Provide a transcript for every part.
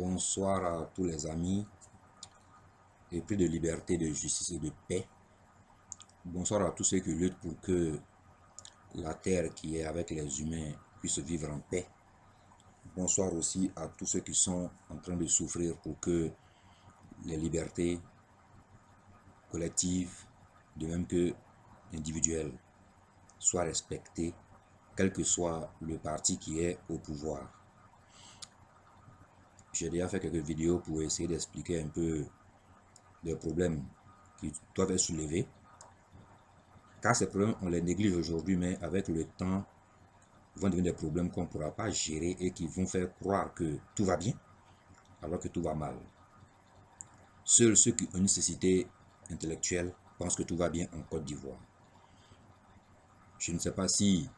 Bonsoir à tous les amis, épris de liberté, de justice et de paix. Bonsoir à tous ceux qui luttent pour que la terre qui est avec les humains puisse vivre en paix. Bonsoir aussi à tous ceux qui sont en train de souffrir pour que les libertés collectives, de même que individuelles, soient respectées, quel que soit le parti qui est au pouvoir. J'ai déjà fait quelques vidéos pour essayer d'expliquer un peu les problèmes qui doivent être soulevés. Car ces problèmes, on les néglige aujourd'hui, mais avec le temps, vont devenir des problèmes qu'on ne pourra pas gérer et qui vont faire croire que tout va bien, alors que tout va mal. Seuls ceux qui ont une nécessité intellectuelle pensent que tout va bien en Côte d'Ivoire. Je ne sais pas si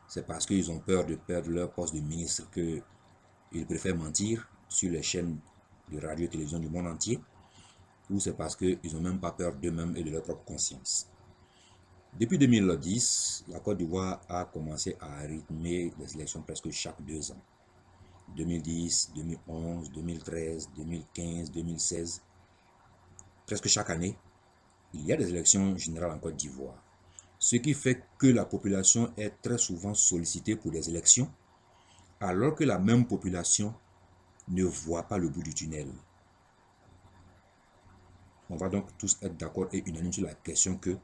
c'est parce qu'ils ont peur de perdre leur poste de ministre qu'ils préfèrent mentir sur les chaînes de radio et télévision du monde entier, ou c'est parce qu'ils n'ont même pas peur d'eux-mêmes et de leur propre conscience. Depuis 2010, la Côte d'Ivoire a commencé à rythmer les élections presque chaque 2 ans. 2010, 2011, 2013, 2015, 2016. Presque chaque année, il y a des élections générales en Côte d'Ivoire. Ce qui fait que la population est très souvent sollicitée pour des élections, alors que la même population ne voit pas le bout du tunnel. On va donc tous être d'accord et unanimes sur la question que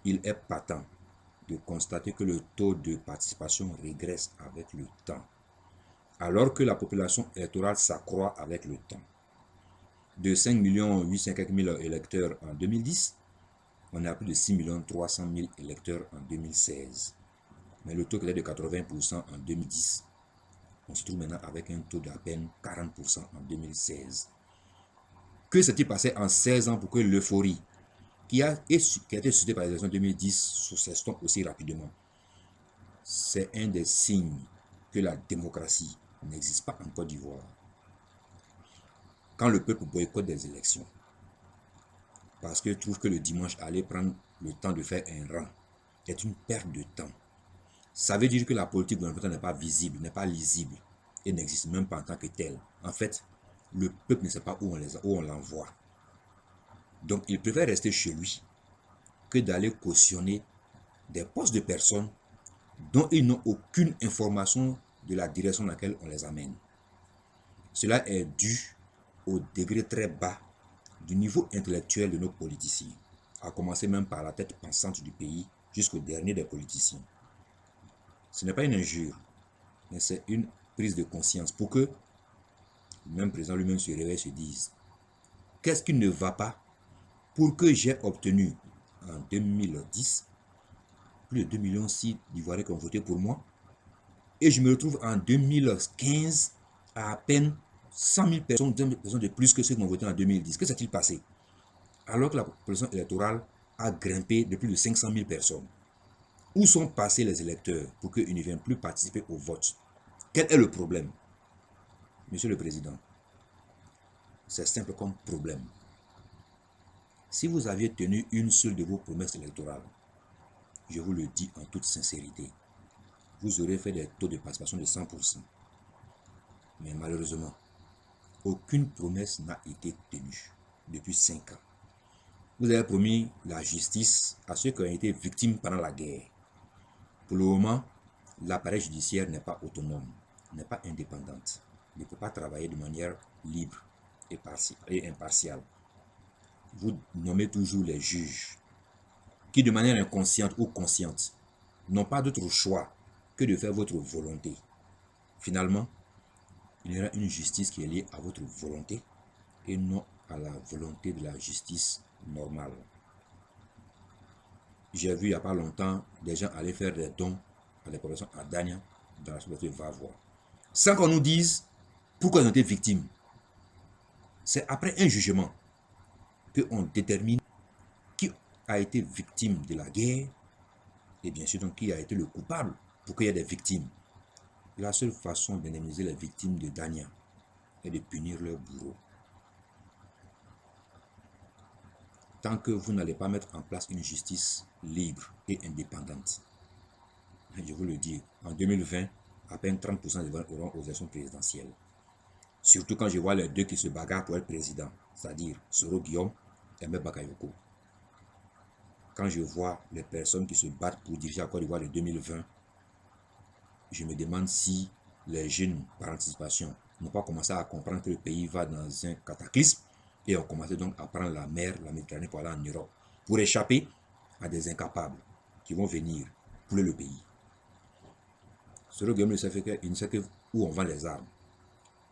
il est patent de constater que le taux de participation régresse avec le temps, alors que la population électorale s'accroît avec le temps. De 5 800 000 électeurs en 2010, on a plus de 6 300 000 électeurs en 2016. Mais le taux était de 80% en 2010. On se trouve maintenant avec un taux d'à peine 40% en 2016. Que s'est-il passé en 16 ans pour que l'euphorie qui a été suscitée par les élections 2010 s'estompe aussi rapidement? C'est un des signes que la démocratie n'existe pas en Côte d'Ivoire. Quand le peuple boycotte des élections, parce qu'il trouve que le dimanche, aller prendre le temps de faire un rang est une perte de temps. Ça veut dire que la politique gouvernementale n'est pas visible, n'est pas lisible et n'existe même pas en tant que telle. En fait, le peuple ne sait pas où on l'envoie. Donc, il préfère rester chez lui que d'aller cautionner des postes de personnes dont ils n'ont aucune information de la direction dans laquelle on les amène. Cela est dû au degré très bas du niveau intellectuel de nos politiciens, à commencer même par la tête pensante du pays jusqu'au dernier des politiciens. Ce n'est pas une injure, mais c'est une prise de conscience pour que le même président lui-même se réveille et se dise qu'est-ce qui ne va pas pour que j'ai obtenu en 2010 plus de 2,6 millions d'Ivoiriens qui ont voté pour moi et je me retrouve en 2015 à peine 100 000 personnes de plus que ceux qui ont voté en 2010. Que s'est-il passé? Alors que la population électorale a grimpé de plus de 500 000 personnes. Où sont passés les électeurs pour qu'ils ne viennent plus participer au vote? Quel est le problème? Monsieur le Président, c'est simple comme problème. Si vous aviez tenu une seule de vos promesses électorales, je vous le dis en toute sincérité, vous aurez fait des taux de participation de 100%. Mais malheureusement, aucune promesse n'a été tenue depuis 5 ans. Vous avez promis la justice à ceux qui ont été victimes pendant la guerre. Pour le moment, l'appareil judiciaire n'est pas autonome, n'est pas indépendante, ne peut pas travailler de manière libre et impartiale. Vous nommez toujours les juges qui, de manière inconsciente ou consciente, n'ont pas d'autre choix que de faire votre volonté. Finalement, il y aura une justice qui est liée à votre volonté et non à la volonté de la justice normale. J'ai vu il n'y a pas longtemps des gens aller faire des dons à des populations à Dania dans la société Vavois, sans qu'on nous dise pourquoi ils ont été victimes. C'est après un jugement qu'on détermine qui a été victime de la guerre et bien sûr donc qui a été le coupable pour qu'il y ait des victimes. La seule façon d'indemniser les victimes de Dania est de punir leurs bourreaux. Tant que vous n'allez pas mettre en place une justice libre et indépendante, je vous le dis, en 2020, à peine 30% des voix auront aux élections présidentielles. Surtout quand je vois les deux qui se bagarrent pour être président, c'est-à-dire Soro Guillaume et Mme Bakayoko. Quand je vois les personnes qui se battent pour diriger la Côte d'Ivoire de 2020, je me demande si les jeunes par anticipation n'ont pas commencé à comprendre que le pays va dans un cataclysme et ont commencé donc à prendre la mer, la Méditerranée pour aller en Europe, pour échapper à des incapables qui vont venir couler le pays. Soro Guillaume ne sait que où on vend les armes.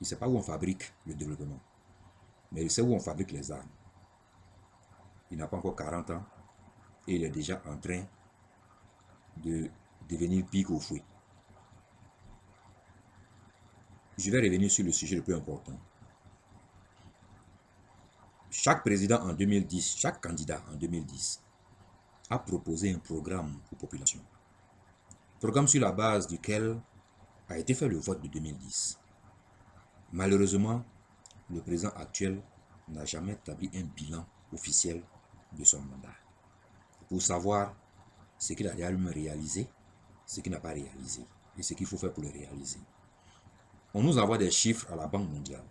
Il ne sait pas où on fabrique le développement. Mais il sait où on fabrique les armes. Il n'a pas encore 40 ans et il est déjà en train de devenir pique au fouet. Je vais revenir sur le sujet le plus important. Chaque président en 2010, chaque candidat en 2010 a proposé un programme aux populations. Programme sur la base duquel a été fait le vote de 2010. Malheureusement, le président actuel n'a jamais établi un bilan officiel de son mandat pour savoir ce qu'il a réalisé, ce qu'il n'a pas réalisé et ce qu'il faut faire pour le réaliser. On nous envoie des chiffres à la Banque mondiale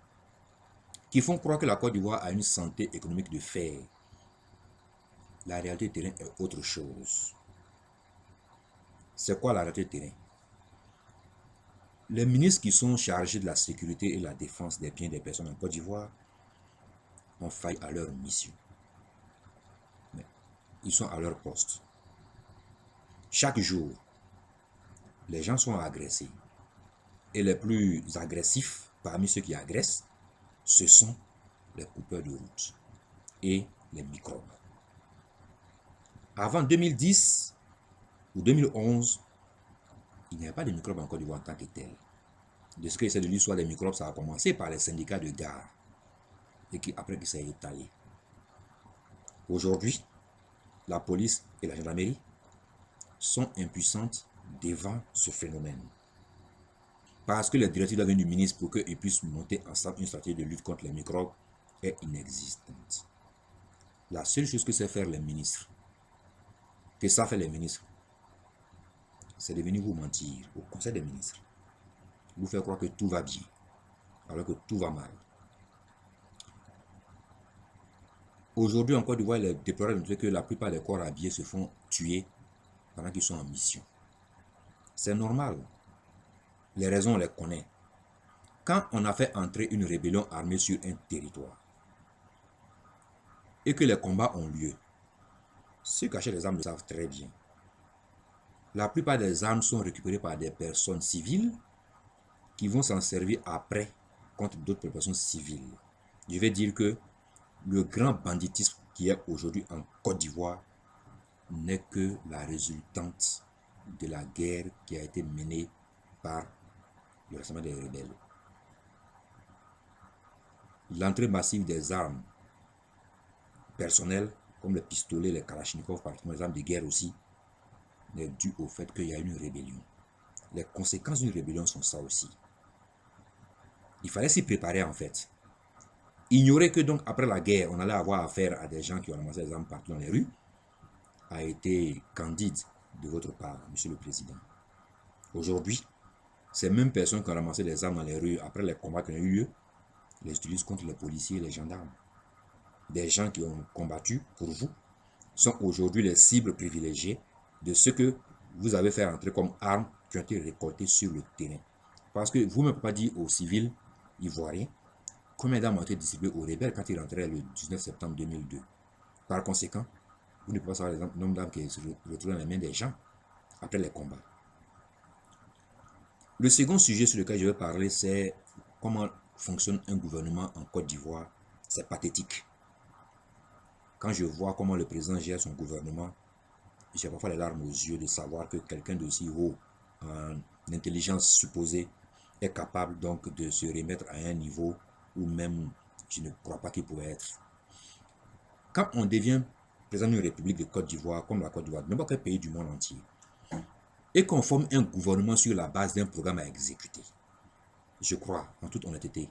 qui font croire que la Côte d'Ivoire a une santé économique de fer. La réalité du terrain est autre chose. C'est quoi la réalité du terrain? Les ministres qui sont chargés de la sécurité et la défense des biens des personnes en Côte d'Ivoire ont failli à leur mission. Mais ils sont à leur poste. Chaque jour, les gens sont agressés. Et les plus agressifs parmi ceux qui agressent, ce sont les coupeurs de route et les microbes. Avant 2010 ou 2011, il n'y avait pas de microbes en Côte d'Ivoire en tant que tel. De ce que j'essaie de dire, soit les microbes, ça a commencé par les syndicats de gare et après qui s'est étalé. Aujourd'hui, la police et la gendarmerie sont impuissantes devant ce phénomène. Parce que les directives doivent venir du ministre pour qu'ils puissent monter ensemble une stratégie de lutte contre les microbes est inexistante. La seule chose que sait faire les ministres, que ça fait les ministres, c'est de venir vous mentir au conseil des ministres. Vous faire croire que tout va bien, alors que tout va mal. Aujourd'hui, en Côte d'Ivoire, il est déplorable de montrer que la plupart des corps habillés se font tuer pendant qu'ils sont en mission. C'est normal. Les raisons, on les connaît. Quand on a fait entrer une rébellion armée sur un territoire et que les combats ont lieu, ceux qui achètent les armes le savent très bien. La plupart des armes sont récupérées par des personnes civiles qui vont s'en servir après contre d'autres personnes civiles. Je vais dire que le grand banditisme qui est aujourd'hui en Côte d'Ivoire n'est que la résultante de la guerre qui a été menée par le rassemblement des rebelles. L'entrée massive des armes personnelles, comme les pistolets, les kalachnikovs, particulièrement les armes de guerre aussi, n'est due au fait qu'il y a une rébellion. Les conséquences d'une rébellion sont ça aussi. Il fallait s'y préparer en fait. Ignorer que donc après la guerre, on allait avoir affaire à des gens qui ont ramassé les armes partout dans les rues, a été candide de votre part, Monsieur le Président. Aujourd'hui, ces mêmes personnes qui ont ramassé les armes dans les rues après les combats qui ont eu lieu, les utilisent contre les policiers et les gendarmes. Des gens qui ont combattu pour vous sont aujourd'hui les cibles privilégiées de ce que vous avez fait entrer comme armes qui ont été récoltées sur le terrain. Parce que vous ne pouvez pas dire aux civils ivoiriens combien d'armes ont été distribuées aux rebelles quand ils rentraient le 19 septembre 2002. Par conséquent, vous ne pouvez pas savoir le nombre d'armes qui se retrouvent dans les mains des gens après les combats. Le second sujet sur lequel je vais parler, c'est comment fonctionne un gouvernement en Côte d'Ivoire. C'est pathétique. Quand je vois comment le président gère son gouvernement, j'ai parfois les larmes aux yeux de savoir que quelqu'un d'aussi haut en intelligence supposée est capable donc de se remettre à un niveau où même je ne crois pas qu'il pourrait être. Quand on devient président d'une république de Côte d'Ivoire, comme la Côte d'Ivoire, n'importe quel pays du monde entier, et qu'on forme un gouvernement sur la base d'un programme à exécuter, je crois, en toute honnêteté,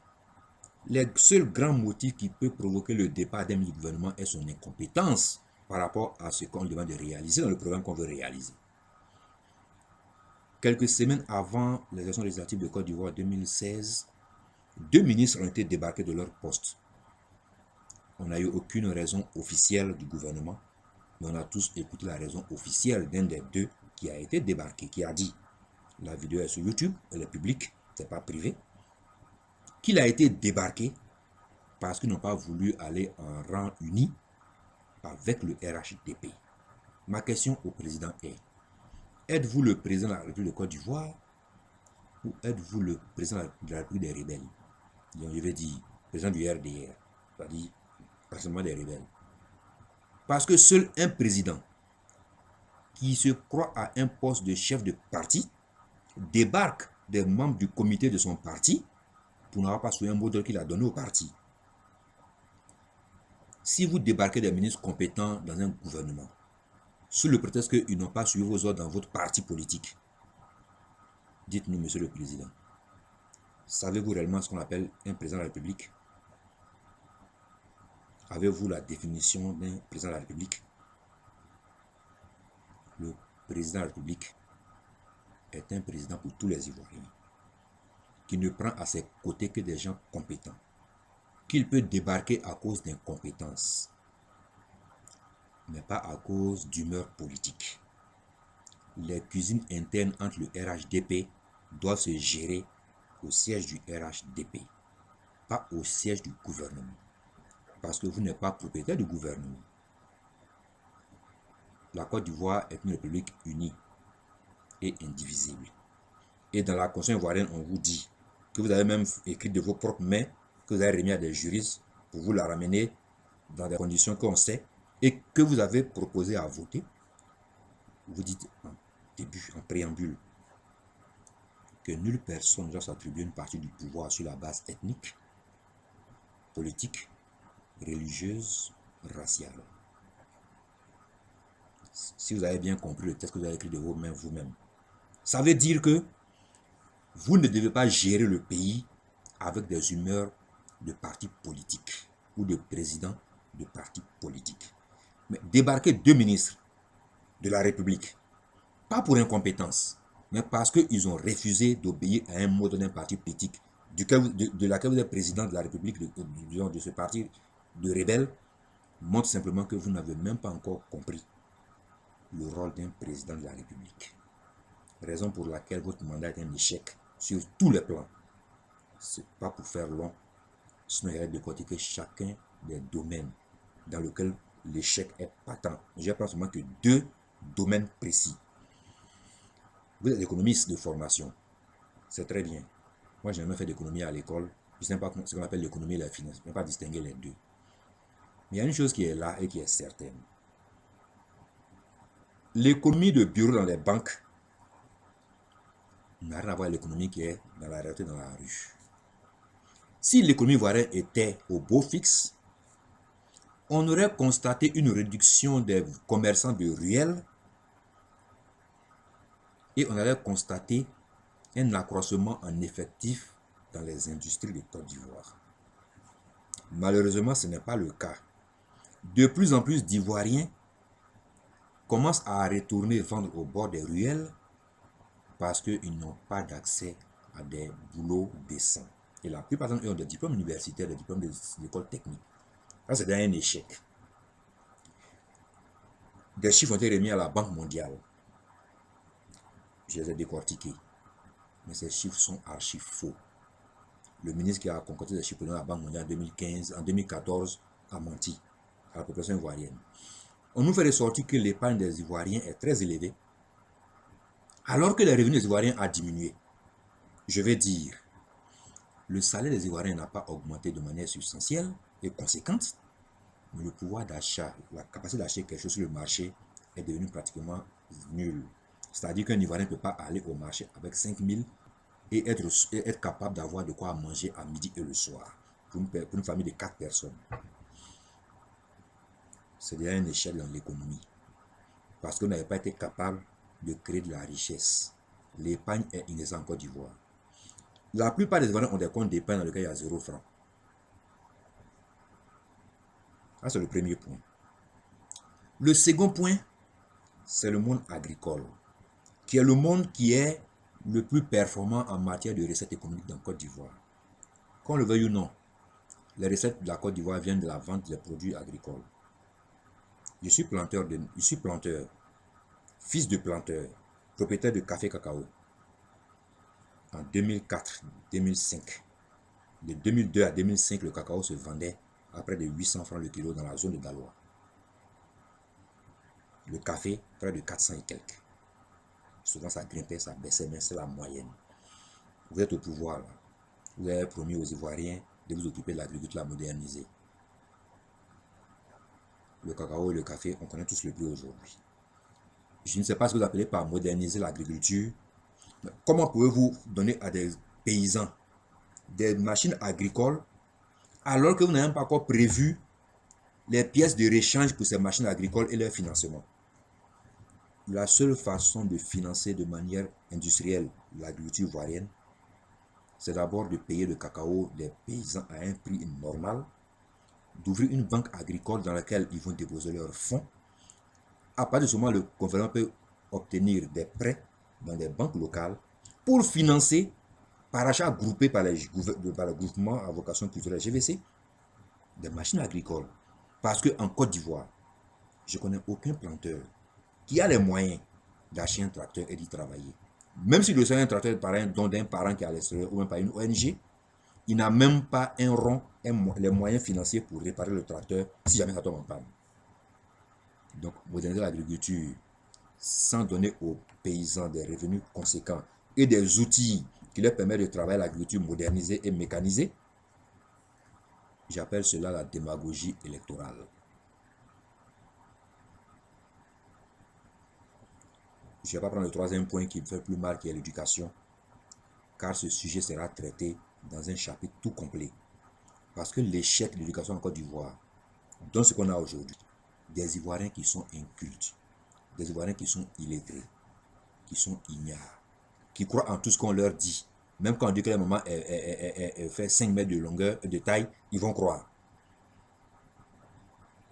le seul grand motif qui peut provoquer le départ d'un gouvernement est son incompétence par rapport à ce qu'on demande de réaliser dans le programme qu'on veut réaliser. Quelques semaines avant les élections législatives de Côte d'Ivoire 2016, 2 ministres ont été débarqués de leur poste. On n'a eu aucune raison officielle du gouvernement, mais on a tous écouté la raison officielle d'un des deux qui a été débarqué, qui a dit, la vidéo est sur YouTube, elle est publique, c'est pas privé, qu'il a été débarqué parce qu'ils n'ont pas voulu aller en rang uni avec le RHDP. Ma question au président est, êtes-vous le président de la République de Côte d'Ivoire ou êtes-vous le président de la République des rebelles? Donc, je vais dire, président du RDR, c'est-à-dire personnellement des rebelles. Parce que seul un président qui se croit à un poste de chef de parti débarque des membres du comité de son parti pour n'avoir pas suivi un modèle qu'il a donné au parti. Si vous débarquez des ministres compétents dans un gouvernement, sous le prétexte qu'ils n'ont pas suivi vos ordres dans votre parti politique, dites-nous, monsieur le président, savez-vous réellement ce qu'on appelle un président de la République? Avez-vous la définition d'un président de la République? Le président de la République est un président pour tous les Ivoiriens, qui ne prend à ses côtés que des gens compétents, qu'il peut débarquer à cause d'incompétence, mais pas à cause d'humeur politique. Les cuisines internes entre le RHDP doivent se gérer au siège du RHDP, pas au siège du gouvernement, parce que vous n'êtes pas propriétaire du gouvernement. La Côte d'Ivoire est une république unie et indivisible. Et dans la Constitution ivoirienne, on vous dit que vous avez même écrit de vos propres mains, que vous avez remis à des juristes pour vous la ramener dans des conditions qu'on sait et que vous avez proposé à voter. Vous dites en début, en préambule, que nulle personne ne doit s'attribuer une partie du pouvoir sur la base ethnique, politique, religieuse, raciale. Si vous avez bien compris le texte que vous avez écrit de vos mains vous-même, ça veut dire que vous ne devez pas gérer le pays avec des humeurs de partis politiques ou de présidents de partis politiques. Mais débarquer 2 ministres de la République, pas pour incompétence, mais parce qu'ils ont refusé d'obéir à un mot d'un parti politique de laquelle vous êtes président de la République, de ce parti de rebelles, montre simplement que vous n'avez même pas encore compris le rôle d'un président de la République. Raison pour laquelle votre mandat est un échec sur tous les plans. Ce n'est pas pour faire long, sinon il y a de décortiquer chacun des domaines dans lesquels l'échec est patent. Je prends seulement que 2 domaines précis. Vous êtes économiste de formation, c'est très bien. Moi, j'ai jamais fait d'économie à l'école. Je ne sais pas ce qu'on appelle l'économie et la finance. Je ne peux pas distinguer les deux. Mais il y a une chose qui est là et qui est certaine. L'économie de bureau dans les banques n'a rien à voir avec l'économie qui est dans la réalité, dans la rue. Si l'économie ivoirienne était au beau fixe, on aurait constaté une réduction des commerçants de ruelles et on aurait constaté un accroissement en effectif dans les industries de Côte d'Ivoire. Malheureusement, ce n'est pas le cas. De plus en plus d'Ivoiriens commencent à retourner vendre au bord des ruelles parce qu'ils n'ont pas d'accès à des boulots décents. Et la plupart d'entre eux ont des diplômes universitaires, des diplômes d'école technique. Ça, c'est un échec. Des chiffres ont été remis à la Banque mondiale. Je les ai décortiqués. Mais ces chiffres sont archi faux. Le ministre qui a concocté ces chiffres dans la Banque mondiale en 2014 a menti à la population ivoirienne. On nous fait ressortir que l'épargne des Ivoiriens est très élevée, alors que les revenus des Ivoiriens a diminué. Je vais dire, le salaire des Ivoiriens n'a pas augmenté de manière substantielle et conséquente, mais le pouvoir d'achat, la capacité d'acheter quelque chose sur le marché est devenue pratiquement nulle. C'est-à-dire qu'un Ivoirien ne peut pas aller au marché avec 5 000 et être capable d'avoir de quoi manger à midi et le soir pour une famille de 4 personnes. C'est déjà un échec dans l'économie parce qu'on n'avait pas été capable de créer de la richesse. L'épargne est inexistante en Côte d'Ivoire. La plupart des Ivoiriens ont des comptes d'épargne dans lesquels il y a 0 franc. Ça, c'est le premier point. Le second point, c'est le monde agricole, qui est le monde qui est le plus performant en matière de recettes économiques dans Côte d'Ivoire. Qu'on le veuille ou non, les recettes de la Côte d'Ivoire viennent de la vente des produits agricoles. Je suis planteur, fils de planteur, propriétaire de café cacao. En 2004-2005, de 2002 à 2005, le cacao se vendait à près de 800 francs le kilo dans la zone de Daloa. Le café, près de 400 et quelques. Souvent, ça grimpait, ça baissait, mais c'est la moyenne. Vous êtes au pouvoir, là. Vous avez promis aux Ivoiriens de vous occuper de l'agriculture modernisée. Le cacao et le café, on connaît tous le prix aujourd'hui. Je ne sais pas ce que vous appelez par moderniser l'agriculture. Comment pouvez-vous donner à des paysans des machines agricoles alors que vous n'avez même pas encore prévu les pièces de réchange pour ces machines agricoles et leur financement? La seule façon de financer de manière industrielle l'agriculture ivoirienne, c'est d'abord de payer le cacao des paysans à un prix normal, d'ouvrir une banque agricole dans laquelle ils vont déposer leurs fonds. À partir de ce moment, le gouvernement peut obtenir des prêts dans des banques locales pour financer, par achat groupé par le groupement à vocation culturelle GVC, des machines agricoles. Parce qu'en Côte d'Ivoire, je ne connais aucun planteur qui a les moyens d'acheter un tracteur et d'y travailler. Même si le seul un tracteur par un don d'un parent qui est à l'extérieur ou même par une ONG, il n'a même pas un rond, les moyens financiers pour réparer le tracteur si jamais ça tombe en panne. Donc, moderniser l'agriculture sans donner aux paysans des revenus conséquents et des outils qui leur permettent de travailler l'agriculture modernisée et mécanisée, j'appelle cela la démagogie électorale. Je ne vais pas prendre le troisième point qui me fait plus mal, qui est l'éducation, car ce sujet sera traité dans un chapitre tout complet. Parce que l'échec de l'éducation en Côte d'Ivoire, dans ce qu'on a aujourd'hui, des Ivoiriens qui sont incultes, des Ivoiriens qui sont illettrés, qui sont ignares, qui croient en tout ce qu'on leur dit. Même quand on dit que la maman fait 5 mètres de longueur, de taille, ils vont croire.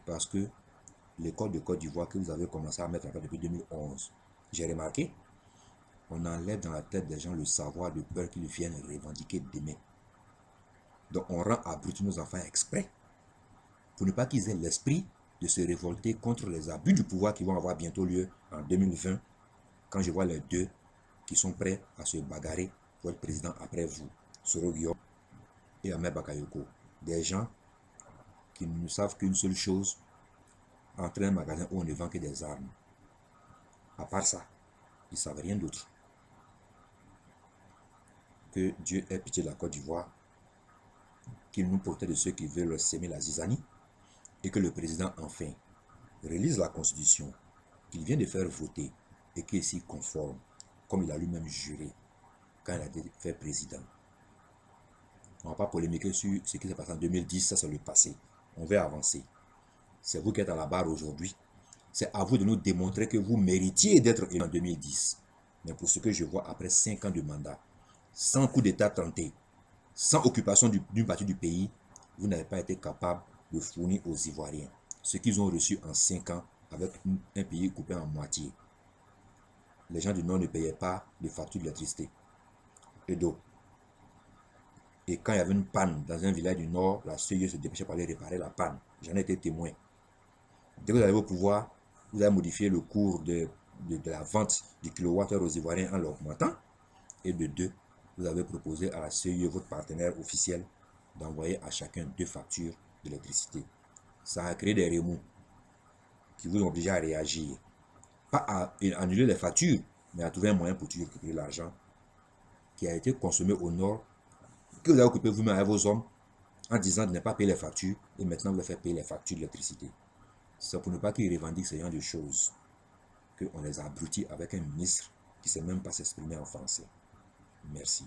Parce que l'école de Côte d'Ivoire que vous avez commencé à mettre en place depuis 2011, j'ai remarqué, on enlève dans la tête des gens le savoir de peur qu'ils viennent revendiquer demain. Donc on rend abrutis nos enfants exprès pour ne pas qu'ils aient l'esprit de se révolter contre les abus du pouvoir qui vont avoir bientôt lieu en 2020, quand je vois les deux qui sont prêts à se bagarrer pour être président après vous, Soro Guillaume et Ahmed Bakayoko. Des gens qui ne savent qu'une seule chose, entrer dans un magasin où on ne vend que des armes. À part ça, ils ne savent rien d'autre. Que Dieu ait pitié de la Côte d'Ivoire, qu'il nous protège de ceux qui veulent s'aimer la zizanie, et que le président enfin relise la constitution qu'il vient de faire voter et qu'il s'y conforme, comme il a lui-même juré quand il a été fait président. On ne va pas polémiquer sur ce qui s'est passé en 2010, ça c'est le passé. On va avancer. C'est vous qui êtes à la barre aujourd'hui. C'est à vous de nous démontrer que vous méritiez d'être élu en 2010. Mais pour ce que je vois après 5 ans de mandat, sans coup d'État tenté, sans occupation d'une partie du pays, vous n'avez pas été capable de fournir aux Ivoiriens ce qu'ils ont reçu en 5 ans avec un pays coupé en moitié. Les gens du Nord ne payaient pas les factures d'électricité et d'eau. Et quand il y avait une panne dans un village du Nord, la CIE se dépêchait pour aller réparer la panne. J'en ai été témoin. Dès que vous arrivez au pouvoir, vous avez modifié le cours de la vente du kilowattheure aux Ivoiriens en l'augmentant. Et de deux, vous avez proposé à la CIE, votre partenaire officiel, d'envoyer à chacun 2 factures d'électricité. Ça a créé des remous qui vous ont obligé à réagir. Pas à annuler les factures, mais à trouver un moyen pour récupérer l'argent qui a été consommé au Nord, que vous avez occupé vous-même avec vos hommes, en disant de ne pas payer les factures, et maintenant vous les faites payer les factures d'électricité. C'est pour ne pas qu'ils revendiquent ce genre de choses qu'on les abrutit avec un ministre qui ne sait même pas s'exprimer en français. Merci.